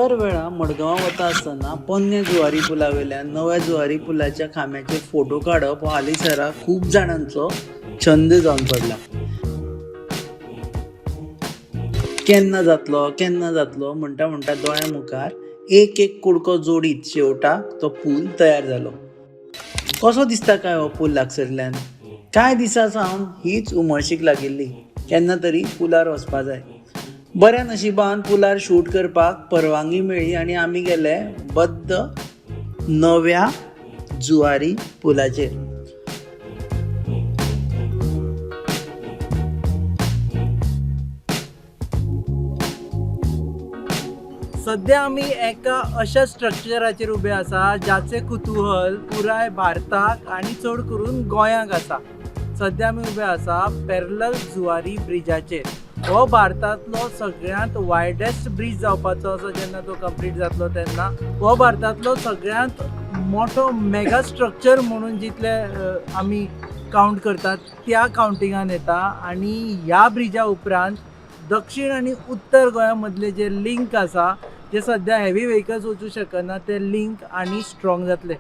दर वेळा मडगांवा वता आसतना पोन्ने जुवारी पुला वयल्यान नव्या जुवारी पुलाच्या खांब्याचे फोटो काडप हो हालींसराक खूब जाणांचो छंद जावन पडला. केन्ना जातलो म्हणटा म्हणटा दोळ्या मुखार एक एक कुडको जोडीत शेवटाक तो पूल तयार जालो. कसो दिसता काय हो पूल लागसरल्यान? कांय दिसा सावन हीच उमळशीक लागिल्ली, केन्ना तरी पुलार वचपा जाय. बऱ्या नशिबान पुलार शूट करपाक परवानगी मेळ्ळी आनी आमी गेले बद्द नव्या जुवारी पुलाचेर. सध्या आमी एका अशा स्ट्रक्चराचेर उबे आसा जाचे कुतूहल पुराय भारताक आनी चड करून गोंयांक आसा. सध्या आमी उबे आसा पॅरलल जुवारी ब्रिजाचेर. हो भारतांतलो सगळ्यांत वायडस्ट ब्रिज जावपाचो असो जेन्ना तो कंप्लीट जातलो तेन्ना हो भारतांतलो सगळ्यांत मोठो मेगा स्ट्रक्चर म्हणून जितले आमी कावंट करतात त्या कावंटिंगान येता. आनी ह्या ब्रिजा उपरांत दक्षिण आनी उत्तर गोंया मदले जे लिंक आसा जे सध्या हेवी व्हेकल्स वचूं शकना ते लिंक आनी स्ट्रॉंग जातले.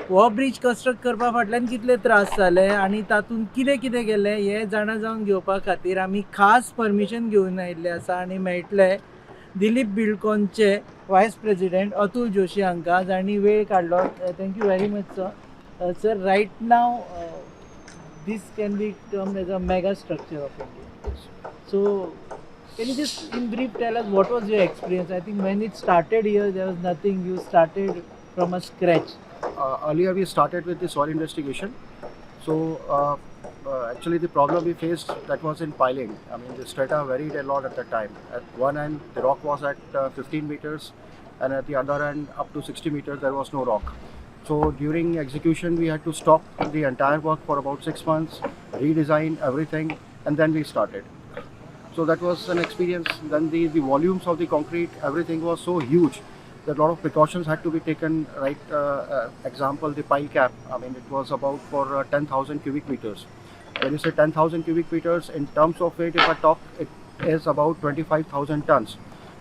हो ब्रिज कंस्ट्रक्ट करपा फाटल्यान कितले त्रास जाले आनी तातूंत कितें कितें गेलें हें जाणा जावन घेवपा खातीर आमी खास परमिशन घेवन आयिल्ले आसा आनी मेळटले दिलीप बिल्डकॉनचे वायस प्रेसिडेंट अतुल जोशी हांकां, जांणी वेळ काडलो. Thank you very much sir. Sir, right now this can be termed as a mega structure of India. So can you just in brief tell us what was your experience? I think when it started here there was nothing, you started from a scratch. Earlier we started with the soil investigation. So actually the problem we faced that was in piling. I mean the strata varied a lot at that time. At one end the rock was at 15 meters and at the other end up to 60 meters there was no rock. So during execution we had to stop the entire work for about 6 months, redesign everything and then we started. So that was an experience. Then the volumes of the concrete, everything was so huge that a lot of precautions had to be taken. Right, example, the pile cap. I mean, it was about for 10,000 cubic meters. When you say 10,000 cubic meters, in terms of weight, if I talk, it is about 25,000 tons.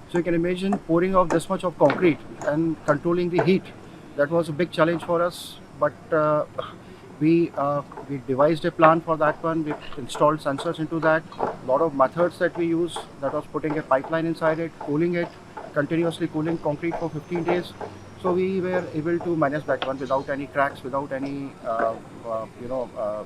So you can imagine pouring of this much of concrete and controlling the heat. That was a big challenge for us, but we devised a plan for that one. We installed sensors into that. A lot of methods that we use, that was putting a pipeline inside it, cooling it, continuously cooling concrete for 15 days. So we were able to manage that one without any cracks, without any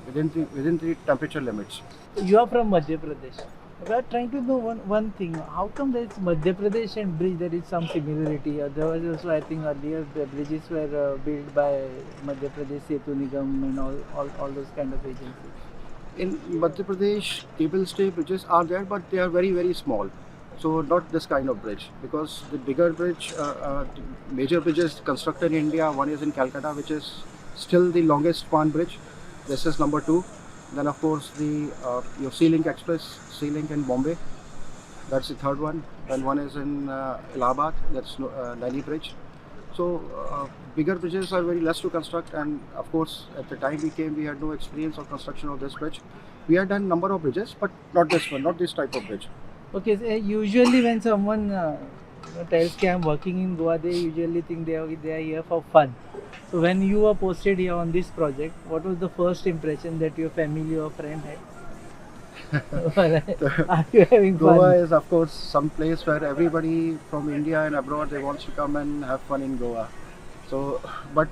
within the temperature limits. You are from Madhya Pradesh. We are trying to know one thing. How come there is Madhya Pradesh and bridge there is some similarity? There was also, I think, earlier the bridges were built by Madhya Pradesh Setu Nigam and all those kind of agencies. In Madhya Pradesh, cable stay bridges are there, but they are very, very small. So not this kind of bridge, because the bigger bridge, major bridges constructed in India, one is in Calcutta, which is still the longest span bridge. This is number 2. Then of course the your Sea Link Express, Sea Link in Bombay, that's the third one. Then one is in Allahabad, that's Naini Bridge. So bigger bridges are very less to construct, and of course at the time we came we had no experience of construction of this bridge. We had done number of bridges, but not this one, not this type of bridge. Okay, so usually when someone tells that I'm working in Goa, they usually think they are here for fun. So when you were posted here on this project, what was the first impression that your family or friend had? Are you having fun? Goa is of course some place where everybody from India and abroad they want to come and have fun in Goa. So, but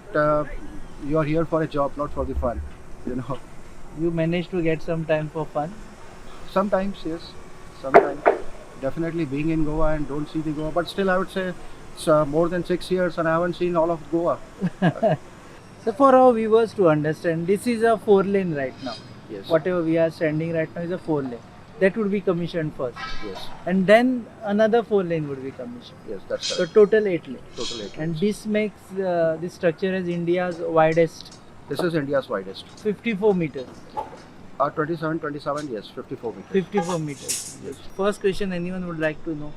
you are here for a job, not for the fun. You know. You managed to get some time for fun? Sometimes, yes. Sometimes. Definitely being in Goa and don't see the Goa, but still I would say it's more than 6 years and I haven't seen all of Goa. So for our viewers to understand, this is a 4-lane right now. Yes. Whatever we are standing right now is a 4-lane. That would be commissioned first. Yes. And then another 4-lane would be commissioned. Yes, that's So right. total 8 lane. Total 8 And lanes. this makes this structure as India's widest, This is India's widest. 54 meters. 27, yes, 54 meters. 54 meters. Yes. First question anyone would like to know.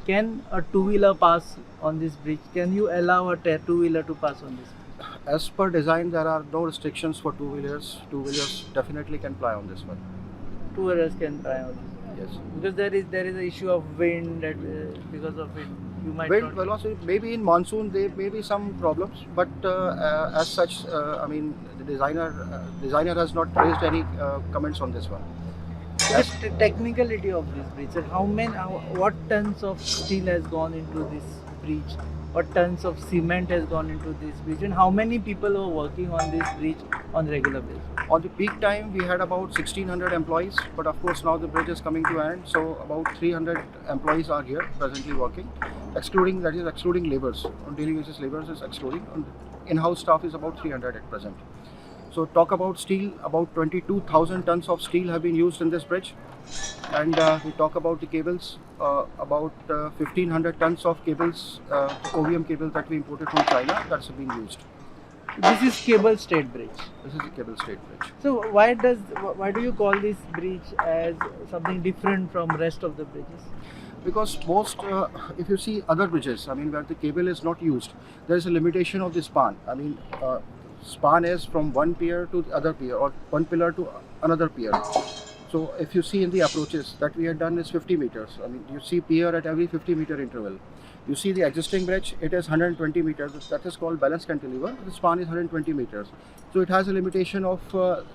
Can a two-wheeler pass on this bridge? Can you allow a two-wheeler to pass on this bridge? As per design, there are no restrictions for two-wheelers. Two-wheelers definitely can fly on this one. Two-wheelers can try on this. Yes. Because there is an issue of wind because of wind. You might Wind not. velocity, maybe in monsoon there may be some problems, but as such, I mean, the designer has not raised any comments on this one. So the technicality of this bridge, sir, what tons of steel has gone into this bridge? What tons of cement has gone into this bridge? And how many people are working on this bridge on regular basis? On the peak time, we had about 1,600 employees, but of course now the bridge is coming to an end, so about 300 employees are here presently working, excluding laborers. On daily basis, laborers is excluding. In-house staff is about 300 at present. So talk about steel, about 22,000 tons of steel have been used in this bridge. And we talk about the cables, about 1,500 tons of cables, OVM cables that we imported from China, that's been used. This is cable stayed bridge. This is a cable stayed bridge. So why do you call this bridge as something different from rest of the bridges? Because most, if you see other bridges, I mean, where the cable is not used, there is a limitation of the span. I mean, span is from one pier to the other pier, or one pillar to another pier. So if you see in the approaches that we have done is 50 meters. I mean, you see pier at every 50-meter interval. You see the existing bridge, it is 120 meters. That is called balanced cantilever. The span is 120 meters. So it has a limitation of,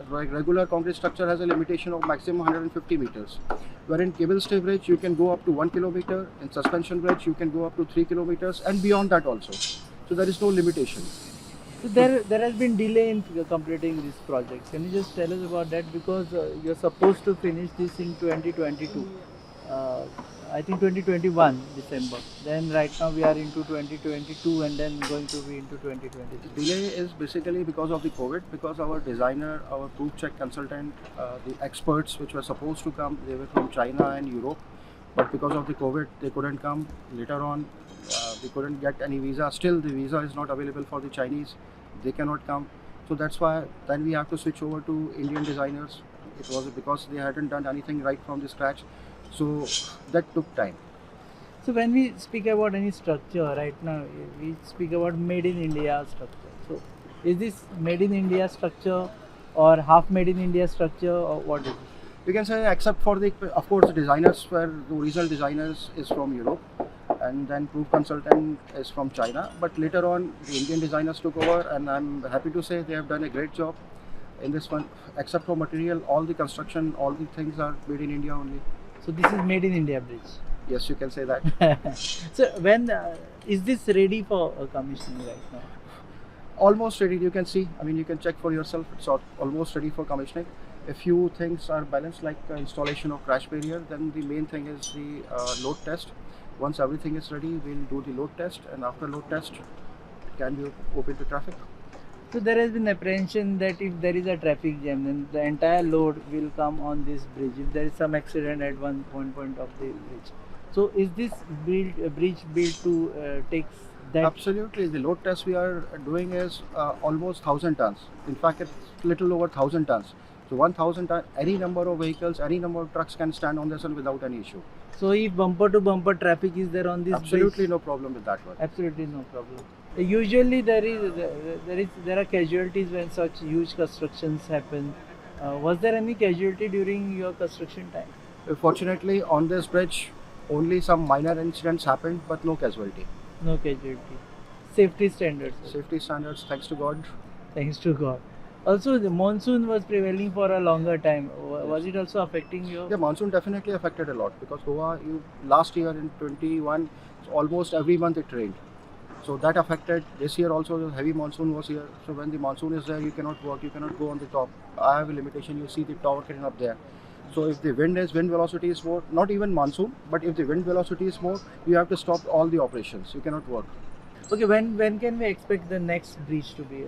regular concrete structure has a limitation of maximum 150 meters. Wherein cable stay bridge, you can go up to 1 kilometer. In suspension bridge, you can go up to 3 kilometers and beyond that also. So there is no limitation. So there has been delay in completing this project. Can you just tell us about that? Because you're supposed to finish this in 2022. I think 2021 December. Then right now we are into 2022 and then going to be into 2023. Delay is basically because of the COVID, because our designer, our proof check consultant, the experts which were supposed to come, they were from China and Europe, but because of the COVID, they couldn't come. Later on, we couldn't get any visa. Still, the visa is not available for the Chinese. They cannot come. So that's why then we have to switch over to Indian designers. It was because they hadn't done anything right from the scratch. So that took time. So when we speak about any structure right now, we speak about made in India structure. So is this made in India structure or half made in India structure or what is it? We can say except for the, of course, the designers were, the original designers is from Europe, and then proof consultant is from China. But later on, the Indian designers took over, and I'm happy to say they have done a great job in this one. Except for material, all the construction, all the things are made in India only. So this is made in India bridge. Yes, you can say that. So when is this ready for commissioning right now? Almost ready, you can see. I mean, you can check for yourself. It's almost ready for commissioning. A few things are balanced, like installation of crash barrier. Then the main thing is the load test. Once everything is ready, we'll do the load test, and after load test, it can be open to traffic. So there has been apprehension that if there is a traffic jam, then the entire load will come on this bridge. If there is some accident at one point of the bridge, so is this bridge built to take that? Absolutely, the load test we are doing is almost 1,000 tons. In fact, it's little over 1,000 tons. So 1,000 tons, any number of vehicles, any number of trucks can stand on this one without any issue. So if bumper to bumper traffic is there on this Absolutely bridge? no problem with that one. Absolutely no problem. Usually there are casualties when such huge constructions happen. Was there any casualty during your construction time? Fortunately, on this bridge, only some minor incidents happened, but no casualty. No casualty. Safety standards. Safety standards, thanks to God. Thanks to God. Also, the monsoon was prevailing for a longer time. Was it also affecting you? Yeah, monsoon definitely affected a lot because Goa, last year in 21, almost every month it rained. So that affected. This year also the heavy monsoon was here. So when the monsoon is there, you cannot work, you cannot go on the top. I have a limitation. You see the tower crane up there. So if the wind velocity is more, not even monsoon, but if the wind velocity is more, you have to stop all the operations. You cannot work. Okay, when can we expect the next bridge to be,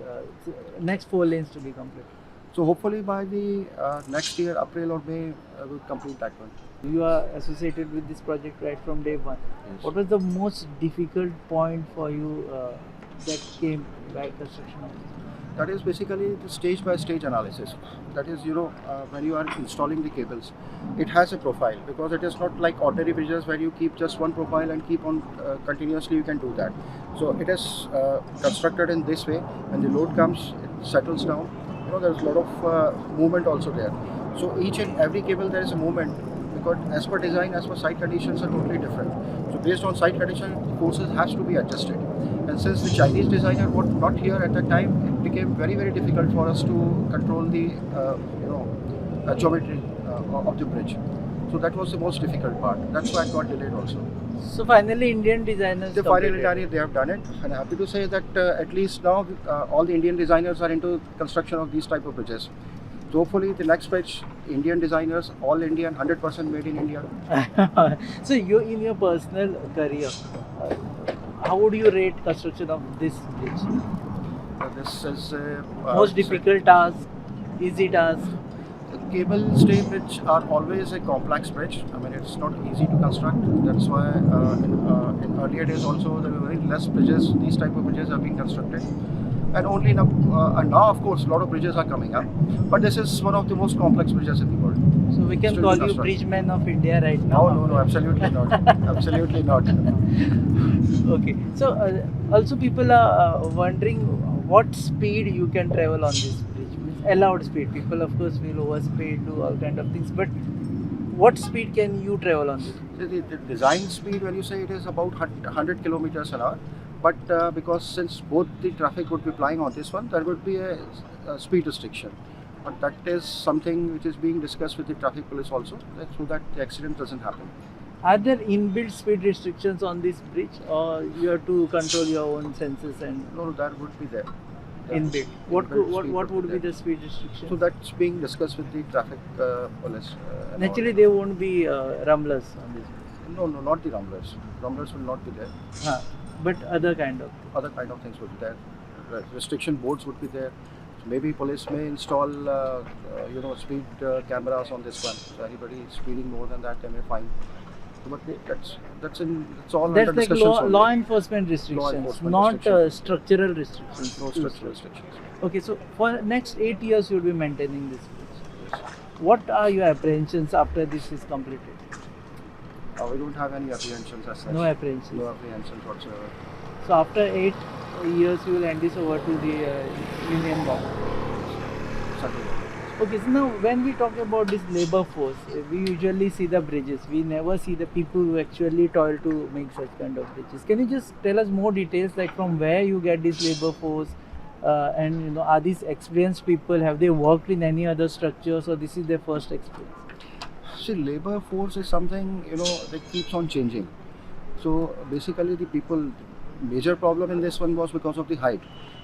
next 4 lanes to be completed? So hopefully by the next year, April or May, we'll complete that one. You are associated with this project right from day one. Yes. What was the most difficult point for you that came by construction of this? That is basically the stage by stage analysis. That is, when you are installing the cables, it has a profile because it is not like ordinary bridges where you keep just one profile and keep on continuously, you can do that. So it is constructed in this way. When the load comes, it settles down. There's a lot of movement also there. So each and every cable there is a movement because as per design, as per site conditions are totally different. So based on site condition, courses has to be adjusted. And since the Chinese designer was not here at that time, it became very very difficult for us to control the geometry of the bridge. So that was the most difficult part. That's why it got delayed also. So finally, Indian designers. They finally done it. They have done it, and I'm happy to say that at least now all the Indian designers are into construction of these type of bridges. So hopefully the next bridge, Indian designers, all Indian, 100% made in India. So you, in your personal career, how would you rate construction of this bridge? This is Most difficult task, easy task. Cable stay bridge are always a complex bridge. I mean, it's not easy to construct. That's why in earlier days also there were very less bridges. These type of bridges have been constructed, and only now, now of course a lot of bridges are coming up. But this is one of the most complex bridges in the world. So we can Still call you construct. bridge man of India right now. No, absolutely not. Absolutely not. Okay. So also people are wondering what speed you can travel on this bridge. Means allowed speed. People of course will overspeed, do all kind of things. But what speed can you travel on this? So the design speed, when you say it is about 100 kilometers an hour, but because since both the traffic would be plying on this one, there would be a speed restriction. But that is something which is being discussed with the traffic police also, so that the accident doesn't happen. Are there inbuilt speed restrictions on this bridge, or you have to control your own senses and No, that would be there. inbuilt? What would be there. the speed restriction? So that's being discussed with the traffic police. And Naturally, all. there won't be rumblers on this bridge. No, not the rumblers. Rumblers will not be there. But other kind of. Other kind of things would be there. Restriction boards would be there. So maybe police may install, speed cameras on this one. So anybody speeding more than that, they may fine. But that's all That's under like discussions only. law enforcement restrictions, enforcement not restrictions. structural restrictions. No structural restrictions. Okay, so for next 8 years, you'll be maintaining this bridge. What are your apprehensions after this is completed? We don't have any apprehensions as such. No apprehensions. No apprehensions whatsoever. So after 8 years, you will hand this over to the Union government. Certainly. Okay, so now when we talk about this labor force, we usually see the bridges. We never see the people who actually toil to make such kind of bridges. Can you just tell us more details, like from where you get this labor force, and are these experienced people? Have they worked in any other structures, or this is their first experience? See, labor force is something that keeps on changing. So basically, the people major problem in this one was because of the height.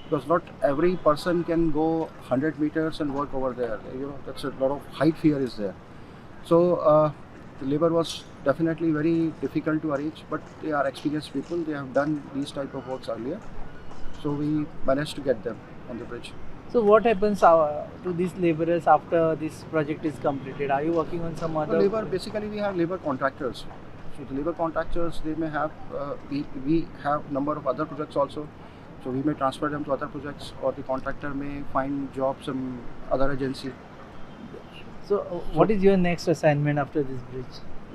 Because not every person can go 100 meters and work over there. That's a lot of height fear is there. So the labor was definitely very difficult to arrange, but they are experienced people. They have done these type of works earlier. So we managed to get them on the bridge. So what happens to these laborers after this project is completed? Are you working on some other? Basically we have labor contractors. So the labor contractors, they may have, we have number of other projects also. So we may transfer them to other projects, or the contractor may find jobs in other agency. So what is your next assignment after this bridge?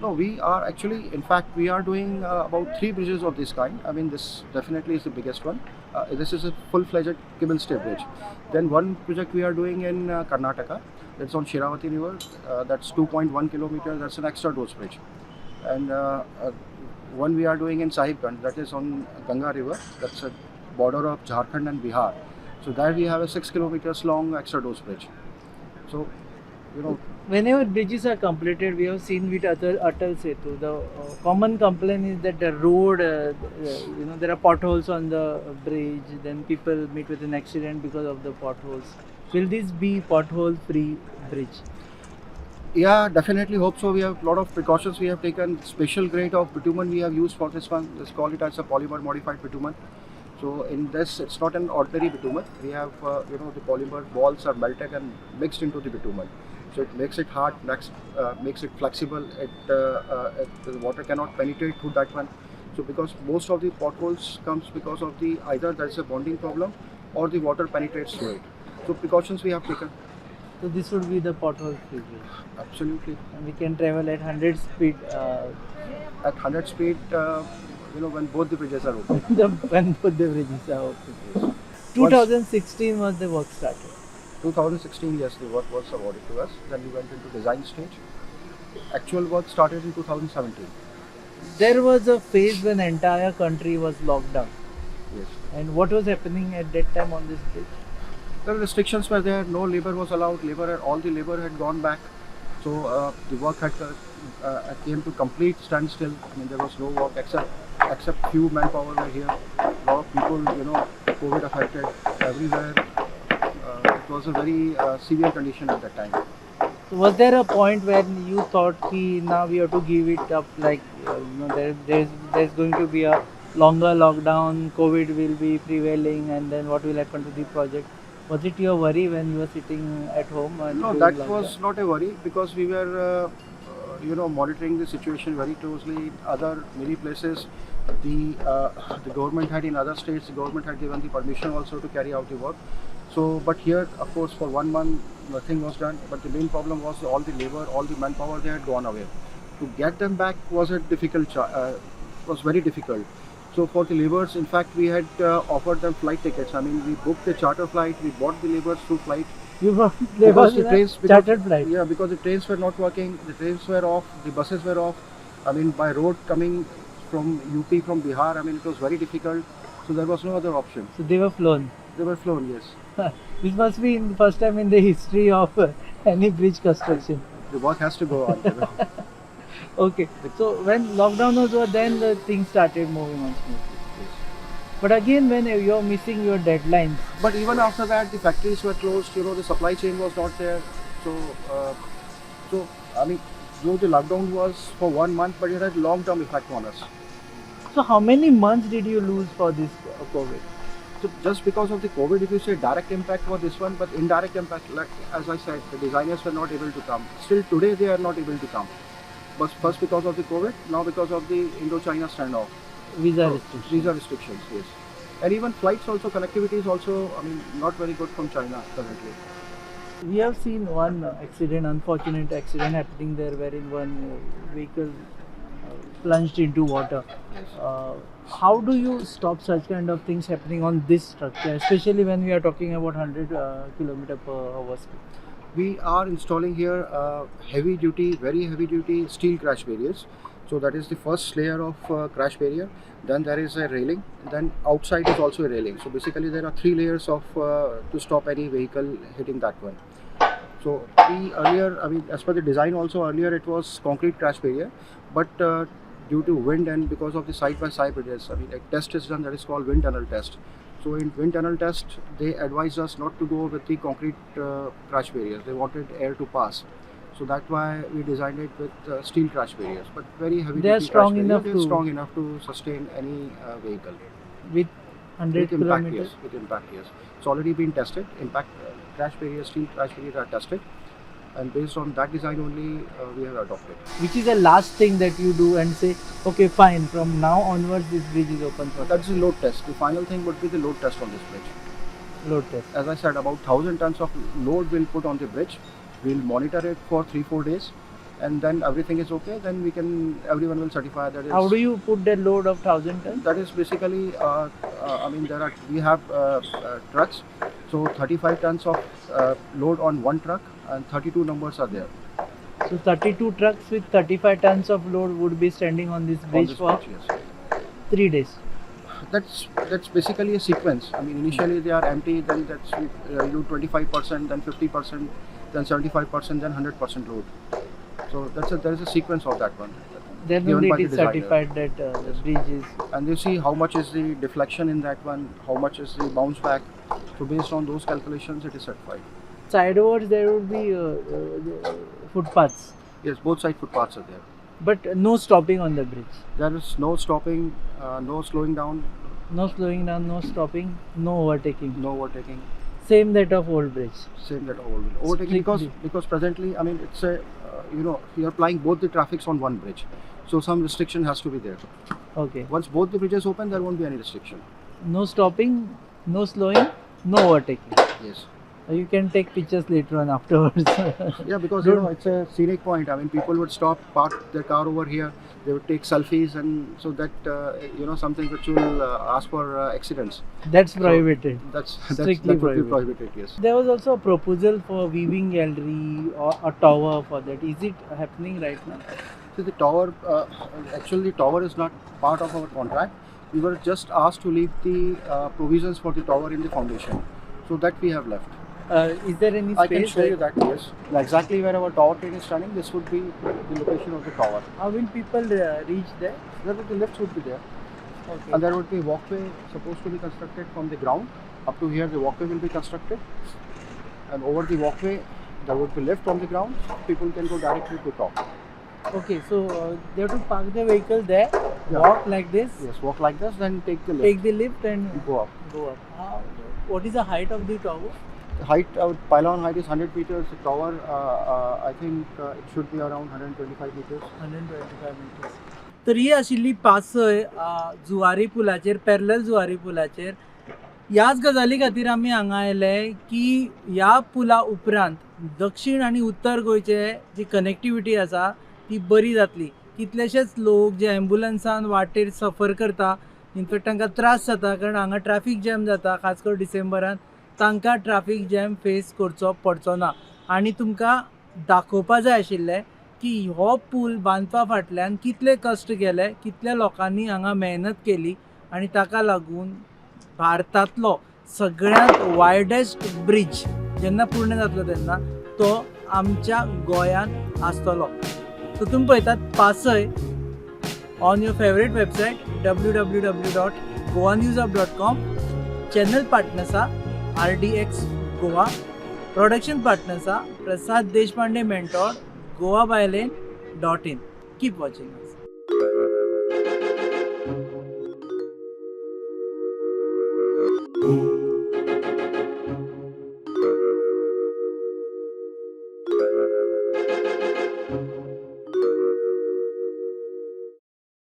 No, we are actually, in fact, we are doing about 3 bridges of this kind. I mean, this definitely is the biggest one. This is a full-fledged cable stay bridge. Then one project we are doing in Karnataka, that's on Shiravati River. That's 2.1 kilometers. That's an extra dose bridge. And one we are doing in Sahibganj, that is on Ganga River. That's a border of Jharkhand and Bihar. So there we have a 6 kilometers long extra dose bridge. So, Whenever bridges are completed, we have seen with Atal Setu, the common complaint is that the road, there are potholes on the bridge, then people meet with an accident because of the potholes. Will this be pothole-free bridge? Yeah, definitely hope so. We have a lot of precautions we have taken. Special grade of bitumen we have used for this one. Let's call it as a polymer modified bitumen. So in this, it's not an ordinary bitumen. We have, the polymer balls are melted and mixed into the bitumen. So it makes it hard, makes it flexible. The water cannot penetrate through that one. So because most of the potholes comes because of either there is a bonding problem or the water penetrates through it. So precautions we have taken. So this would be the pothole-free bridge. Absolutely. And we can travel at 100 speed. At 100 speed, when both the bridges are open. When both the bridges are open. 2016 was the work started. 2016, yes, the work was awarded to us. Then we went into design stage. Actual work started in 2017. there was a phase when entire country was locked down. Yes. And what was happening at that time on this bridge? The restrictions were there. No labor was allowed. All the labor had gone back. So the work had came to complete standstill. I mean, there was no work except few manpower were here. A lot of people, COVID affected everywhere. It was a very severe condition at that time. So was there a point when you thought ki now we have to give it up, like there's going to be a longer lockdown, COVID will be prevailing, and then what will happen to the project? Was it your worry when you were sitting at home? And No, doing that lockdown? was not a worry because we were, monitoring the situation very closely. In other many places, the government had in other states, the government had given the permission also to carry out the work. So, but here, of course, for 1 month, nothing was done. But the main problem was all the labor, all the manpower, they had gone away. To get them back was a was very difficult. So for the laborers, in fact, we had offered them flight tickets. I mean, we booked the charter flight, we bought the laborers through flight. You brought Because labor the in a trains, chartered flight. yeah, because the trains were not working, the trains were off, the buses were off. I mean, by road coming from UP, from Bihar, I mean, it was very difficult. So there was no other option. So they were flown. They were flown, yes. This must be the first time in the history of any bridge construction. The work has to go on. Okay, so when lockdown was over, then the things started moving on smoothly. But again, when you're missing your deadlines, But even after that, the factories were closed. The supply chain was not there. So I mean, though the lockdown was for 1 month, but it had long-term effect on us. so how many months did you lose for this COVID? So just because of the COVID, if you say direct impact for this one, but indirect impact, like as I said, the designers were not able to come. Still today, they are not able to come. But first because of the COVID, now because of the Indo-China standoff. Visa restrictions. Visa restrictions, yes. And even flights also, connectivity is also, I mean, not very good from China currently. We have seen one unfortunate accident happening there, wherein one vehicle plunged into water. How do you stop such kind of things happening on this structure, especially when we are talking about 100 km per hour speed? We are installing here very heavy duty steel crash barriers. So that is the first layer of crash barrier. Then there is a railing. Then outside is also a railing. So basically there are 3 layers of to stop any vehicle hitting that one. So we earlier, I mean, as per the design also earlier it was concrete crash barrier, but due to wind and because of the side-by-side bridges, I mean, a test is done that is called wind tunnel test. So in wind tunnel test, they advised us not to go with the concrete crash barriers. They wanted air to pass. So that's why we designed it with steel crash barriers, but very heavy. They are duty strong crash enough barrier. They're to- strong enough to sustain any vehicle. With 100 With impact, kilometers? yes. With impact, yes. It's already been tested. Impact crash barriers, steel crash barriers are tested, and based on that design only, we have adopted. Which is the last thing that you do and say, okay, fine, from now onwards this bridge is open for That's the load test. The final thing would be the load test on this bridge. load test. As I said, about 1,000 tons of load we'll put on the bridge. We'll monitor it for 3-4 days, and then everything is okay. Then everyone will certify that. How do you put that load of 1,000 tons? That is basically, I mean, we have trucks. So 35 tons of load on one truck, and 32 numbers are there. So 32 trucks with 35 tons of load would be standing on this On bridge this for bridge, yes. 3 days. That's basically a sequence. I mean, initially they are empty, then you do 25%, then 50%, then 75%, then 100% load. So there is a sequence of that one. Then given only by it the is designer. certified that the bridge is. And you see how much is the deflection in that one, how much is the bounce back. So based on those calculations, it is certified. Sidewards there would be footpaths, Yes, both side footpaths are there. but no stopping on the bridge. There is no stopping, no slowing down, No slowing down, no stopping, no overtaking. no overtaking. Same that of old bridge. Same that overtaking Strictly. because presently, I mean, it's a you're applying both the traffics on one bridge, so some restriction has to be there. Okay. Once both the bridges open, there won't be any restriction. No stopping, no slowing, no overtaking. Yes. You can take pictures later on afterwards. Yeah, because Don't- it's a scenic point. I mean, people would stop, park their car over here. They would take selfies, and so that something which will ask for accidents. That's prohibited. That Strictly would be prohibited. Yes. There was also a proposal for weaving gallery or a tower for that. Is it happening right now? So the tower, actually the tower is not part of our contract. We were just asked to leave the provisions for the tower in the foundation. So that we have left. Is there any I can space? show you that, yes. Exactly where our tower train is standing, this would be the location of the tower. How will people reach there? The lifts would be there. Okay. And there would be walkway supposed to be constructed from the ground. Up to here the walkway will be constructed. And over the walkway there would be lift on the ground. People can go directly to top. Okay, so they have to park the vehicle there, Yeah. walk like this, Yes, walk like this, then take the lift. take the lift and Go up. go up. What is the height of the tower? The height, pylon height is 100 meters. The tower, I think it should be around 125 meters. 125 meters. तर ही आशिल्ली पासय Zuari पुलाचेर, parallel Zuari पुलाचेर. ह्याच गजाली खातीर आमी हांगा आयले की ह्या पुला उपरांत दक्षिण आनी उत्तर गोंयचे जी कनेक्टिविटी आसा ती बरी जातली. कितलेशेच लोक जे एम्बुलन्सान वाटेर सफर करता, इनफॅक्ट तांकां त्रास जाता कारण हांगा ट्रॅफिक जॅम जाता, खास करून डिसेंबरान तांकां ट्रॅफिक जॅम फेस करचो पडचो ना. आनी तुमकां दाखोवपा जाय आशिल्लें की हो पूल बांदपा फाटल्यान कितले कश्ट केले, कितल्या लोकांनी हांगा मेहनत केली आनी ताका लागून भारतांतलो सगळ्यांत वायडेस्ट ब्रिज जेन्ना पूर्ण जातलो तेन्ना तो आमच्या गोंयांत आसतलो. सो तुमी पळयतात पासय on your favourite website www.goanewsup.com. Channel पार्टनर्सा RDX गोवा. प्रोडक्शन पार्टनर्सा Prasad Deshpande mentor, goabyelane.in. Keep watching.